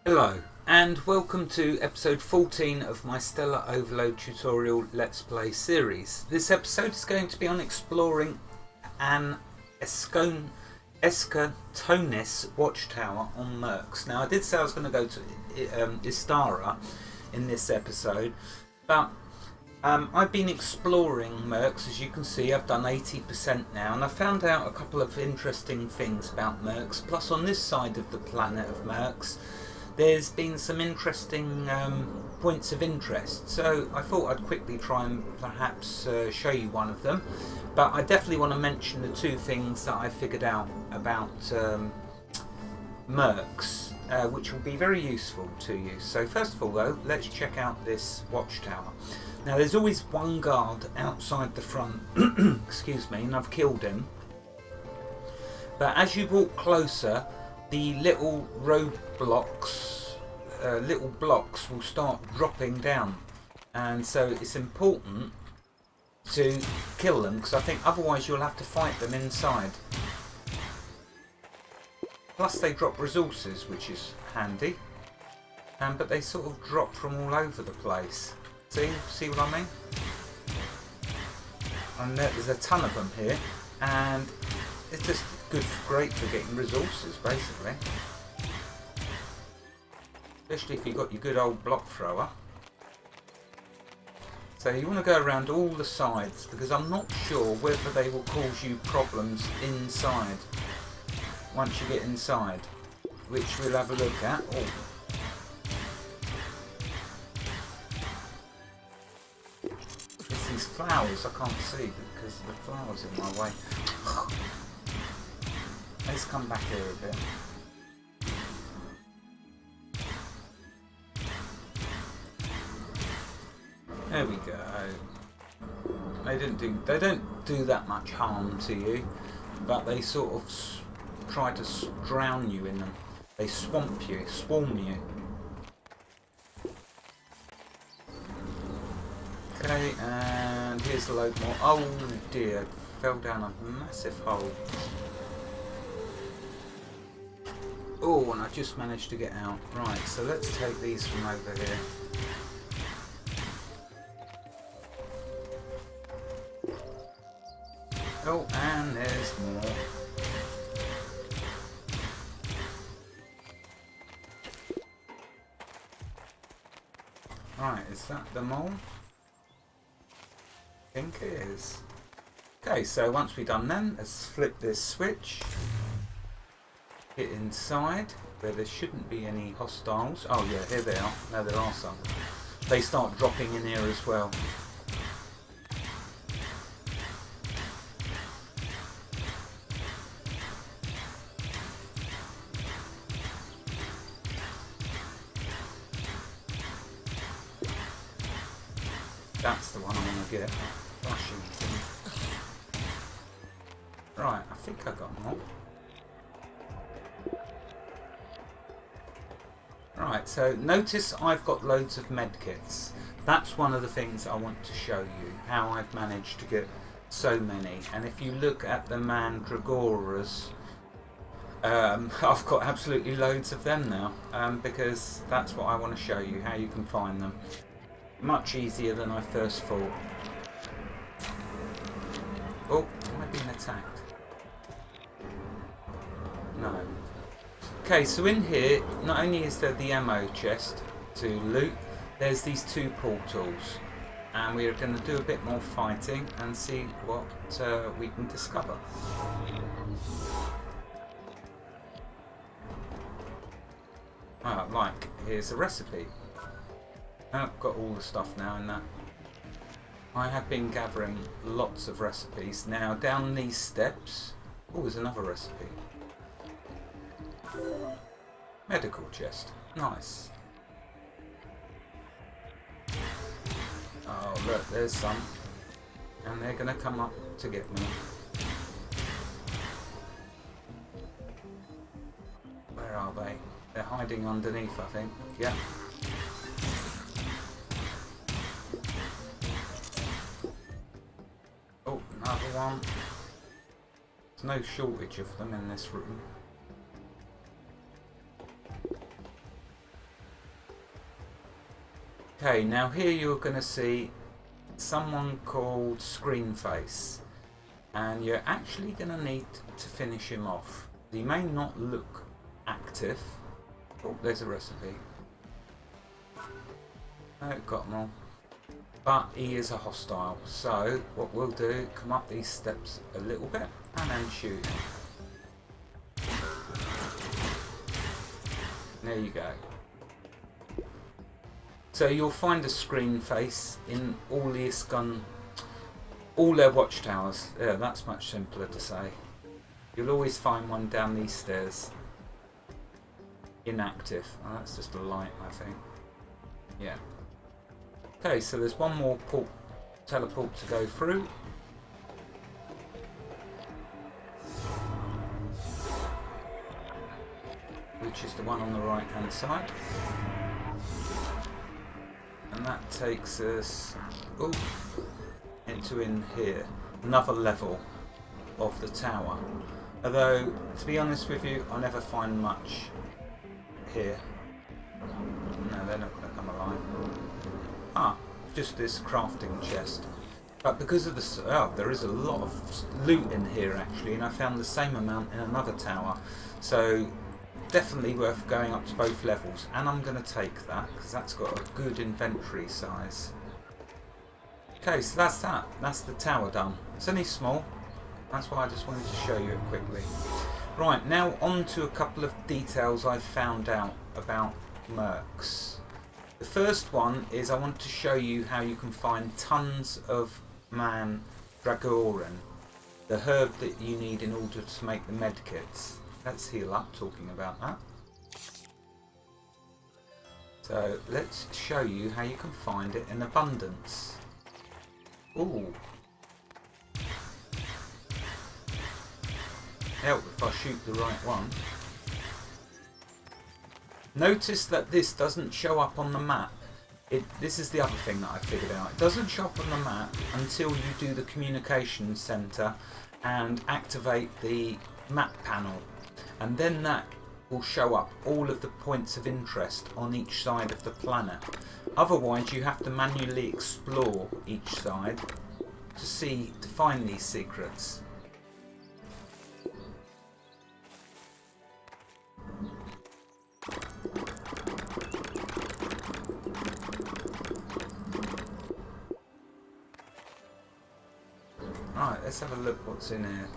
Hello and welcome to episode 14 of my Stellar Overload tutorial Let's Play series. This episode is going to be on exploring an Eskatonis Watchtower on Mercs. Now I did say I was going to go to Istara in this episode, but I've been exploring Mercs. As you can see, I've done 80% now, and I found out a couple of interesting things about Mercs. Plus on this side of the planet of Mercs there's been some interesting points of interest, so I thought I'd quickly try and perhaps show you one of them. But I definitely want to mention the two things that I figured out about Mercs, which will be very useful to you. So first of all though, let's check out this watchtower. Now there's always one guard outside the front, excuse me, and I've killed him. But as you walk closer, the little roadblocks, little blocks will start dropping down, and so it's important to kill them, because I think otherwise you'll have to fight them inside. Plus they drop resources, which is handy, but they sort of drop from all over the place. See what I mean? And there's a ton of them here, and it's just great for getting resources, basically. Especially if you've got your good old block thrower. So you want to go around all the sides, because I'm not sure whether they will cause you problems inside once you get inside, which we'll have a look at. Oh. It's these flowers I can't see because the flowers in my way. Let's come back here a bit. There we go. They don't do that much harm to you, but they sort of try to drown you in them. They swarm you. Okay, and here's a load more. Oh dear, fell down a massive hole. Oh, and I just managed to get out. Right, so let's take these from over here. Oh, and there's more. Right, is that them all? I think it is. Okay, so once we've done them, let's flip this switch. Get inside where there shouldn't be any hostiles. Oh yeah, here they are. No, there are some. They start dropping in here as well. That's the one I want to get. Flashing thing. Right, I think I got them all. Right, so notice I've got loads of medkits. That's one of the things I want to show you, how I've managed to get so many. And if you look at the Mandragoras, I've got absolutely loads of them now, because that's what I want to show you, how you can find them. Much easier than I first thought. Oh, am I being attacked? No. Okay, so in here, not only is there the ammo chest to loot, there's these two portals, and we're going to do a bit more fighting and see what we can discover. Like, here's a recipe. I've got all the stuff now in that. I have been gathering lots of recipes. Now, down these steps, oh, there's another recipe. Medical chest. Nice. Oh look, there's some. And they're going to come up to get me. Where are they? They're hiding underneath, I think. Yeah. Oh, another one. There's no shortage of them in this room. Okay, now here you're going to see someone called Screenface, and you're actually going to need to finish him off. He may not look active. Oh, there's a recipe. No, got them all. But he is a hostile, so what we'll do, come up these steps a little bit and then shoot him. There you go. So you'll find a screen face in all the all their watchtowers. Yeah, that's much simpler to say. You'll always find one down these stairs. Inactive. Oh, that's just a light, I think. Yeah. Okay, so there's one more teleport to go through. Which is the one on the right hand side. And that takes us into in here. Another level of the tower. Although, to be honest with you, I never find much here. No, they're not going to come alive. Ah, just this crafting chest. But because of the... there is a lot of loot in here actually, and I found the same amount in another tower. So, definitely worth going up to both levels. And I'm going to take that, because that's got a good inventory size. Okay, so that's that. That's the tower done. It's only small. That's why I just wanted to show you it quickly. Right, now on to a couple of details I've found out about mercs. The first one is I want to show you how you can find tons of mandragoran, the herb that you need in order to make the medkits. Let's heal up talking about that. So let's show you how you can find it in abundance. Ooh. Help if I shoot the right one. Notice that this doesn't show up on the map. This is the other thing that I figured out. It doesn't show up on the map until you do the communication center and activate the map panel. And then that will show up all of the points of interest on each side of the planet. Otherwise you have to manually explore each side to find these secrets. Right, let's have a look what's in here.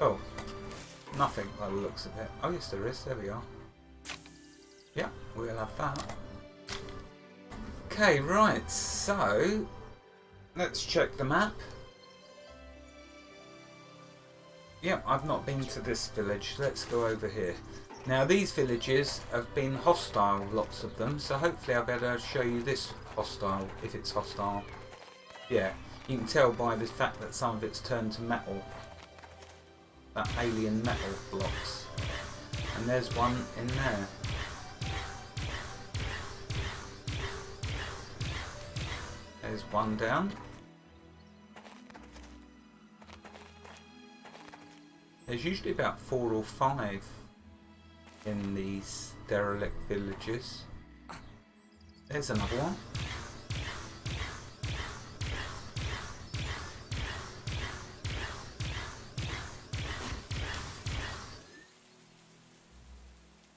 Oh, nothing by the looks of it. Oh yes there is, there we are. Yeah, we'll have that. Okay, right, so let's check the map. Yeah, I've not been to this village. Let's go over here. Now these villages have been hostile, lots of them, so hopefully I'll be able to show you this hostile, if it's hostile. Yeah, you can tell by the fact that some of it's turned to metal. That alien metal blocks. And there's one in there. There's one down. There's usually about 4 or 5 in these derelict villages. There's another one.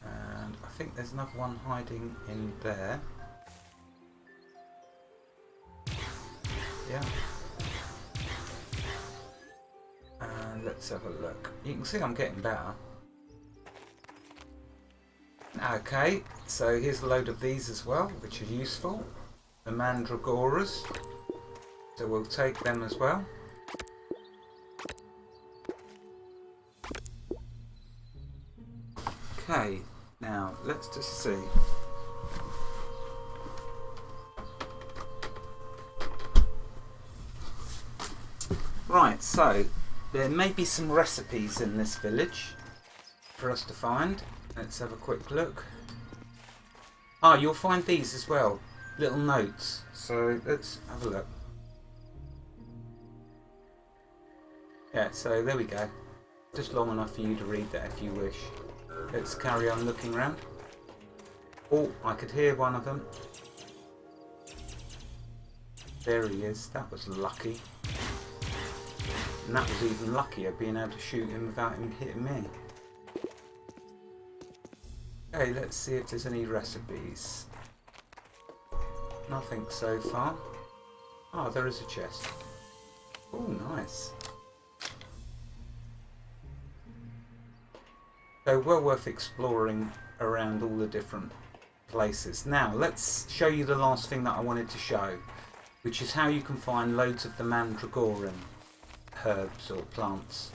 And I think there's another one hiding in there. Yeah. Let's have a look. You can see I'm getting better. Okay, so here's a load of these as well, which are useful. The mandragoras. So we'll take them as well. Okay, now let's just see. Right, so there may be some recipes in this village for us to find. Let's have a quick look. Ah, you'll find these as well. little notes. So let's have a look. Yeah, so there we go. Just long enough for you to read that if you wish. Let's carry on looking around. Oh, I could hear one of them. There he is. That was lucky. And that was even luckier, being able to shoot him without him hitting me. Okay, let's see if there's any recipes. Nothing so far. Oh, there is a chest. Oh, nice. So well worth exploring around all the different places. Now, let's show you the last thing that I wanted to show, which is how you can find loads of the mandragoran herbs or plants.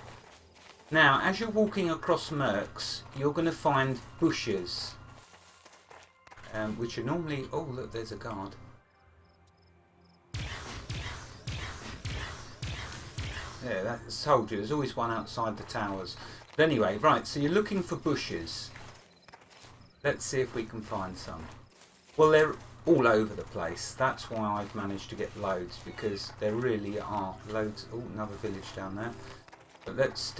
Now, as you're walking across Mercs, you're going to find bushes, which are normally... Oh, look, there's a guard. Yeah, that's told you. There's always one outside the towers. But anyway, right, so you're looking for bushes. Let's see if we can find some. Well, they're all over the place. That's why I've managed to get loads, because there really are loads. Oh, another village down there. But let's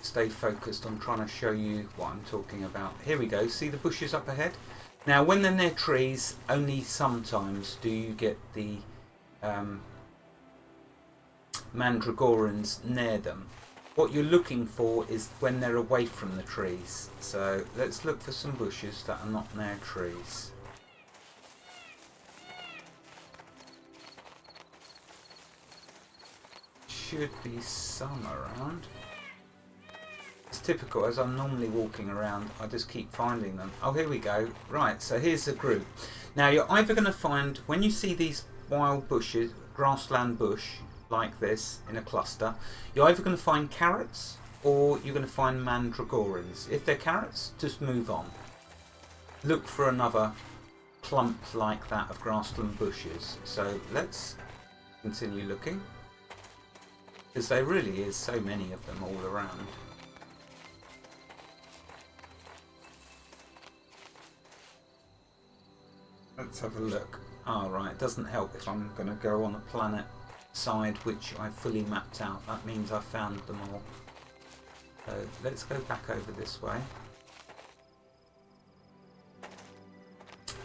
stay focused on trying to show you what I'm talking about. Here we go. See the bushes up ahead? Now, when they're near trees, only sometimes do you get the mandragorans near them. What you're looking for is when they're away from the trees. So let's look for some bushes that are not near trees. Should be some around. It's typical, as I'm normally walking around, I just keep finding them. Oh, here we go. Right, so here's the group. Now you're either going to find, when you see these wild bushes, grassland bush, like this in a cluster, you're either going to find carrots or you're going to find mandragorans. If they're carrots, just move on. Look for another clump like that of grassland bushes. So let's continue looking, because there really is so many of them all around. Let's have a look. Oh, right, it doesn't help if I'm going to go on a planet side which I fully mapped out. That means I found them all. So let's go back over this way.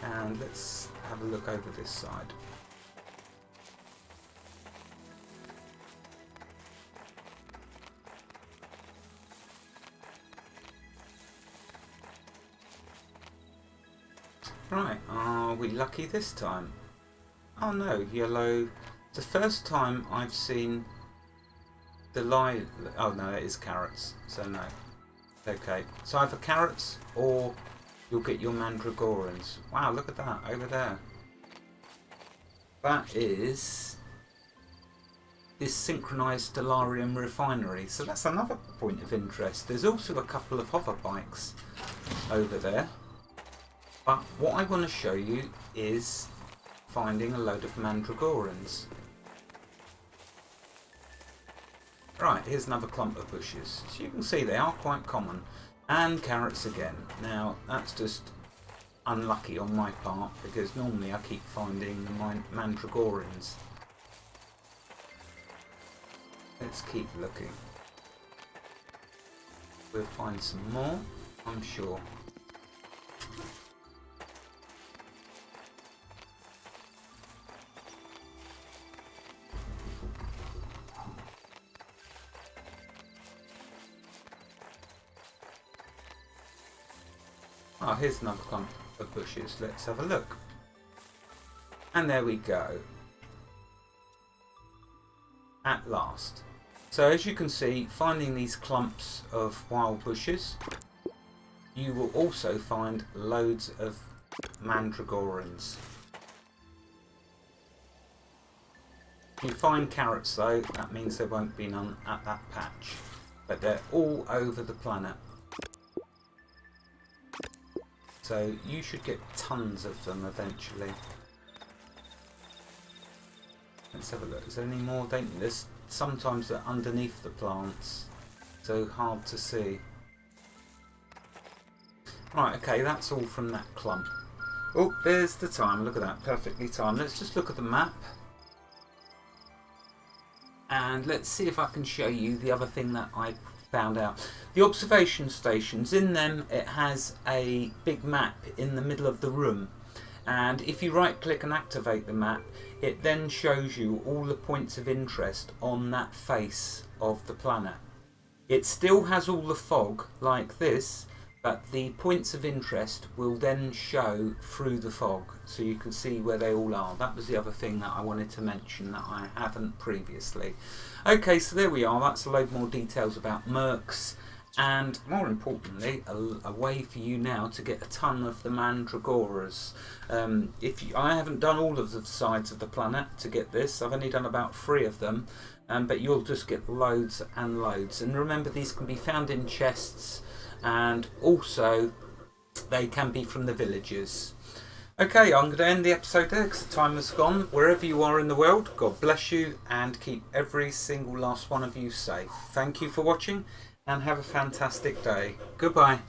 And let's have a look over this side. Right, are we lucky this time? Oh no, yellow. It's the first time I've seen the live. Oh no, it is carrots, so no. Okay, so either carrots or you'll get your mandragorans. Wow, look at that over there. That is this synchronized stellarium refinery. So that's another point of interest. There's also a couple of hover bikes over there. But what I want to show you is finding a load of mandragorans. Right, here's another clump of bushes. So you can see they are quite common. And carrots again. Now, that's just unlucky on my part, because normally I keep finding the mandragorans. Let's keep looking. We'll find some more, I'm sure. Oh, here's another clump of bushes. Let's have a look. And there we go. At last. So as you can see, finding these clumps of wild bushes, you will also find loads of mandragorans. If you find carrots though, that means there won't be none at that patch. But they're all over the planet. So you should get tons of them eventually. Let's have a look. Is there any more? There's sometimes they're underneath the plants, so hard to see. Right, okay, that's all from that clump. Oh, there's the time. Look at that, perfectly timed. Let's just look at the map. And let's see if I can show you the other thing that I found out. The observation stations, in them it has a big map in the middle of the room. And if you right click and activate the map, it then shows you all the points of interest on that face of the planet. It still has all the fog like this, but the points of interest will then show through the fog, so you can see where they all are. That was the other thing that I wanted to mention that I haven't previously. Okay, so there we are. That's a load more details about Mercs, and more importantly, a way for you now to get a ton of the Mandragoras. I haven't done all of the sides of the planet to get this. I've only done about 3 of them. But you'll just get loads and loads. And remember, these can be found in chests, and also they can be from the villagers. Okay, I'm going to end the episode there because the time has gone. Wherever you are in the world, God bless you and keep every single last one of you safe. Thank you for watching and have a fantastic day. Goodbye.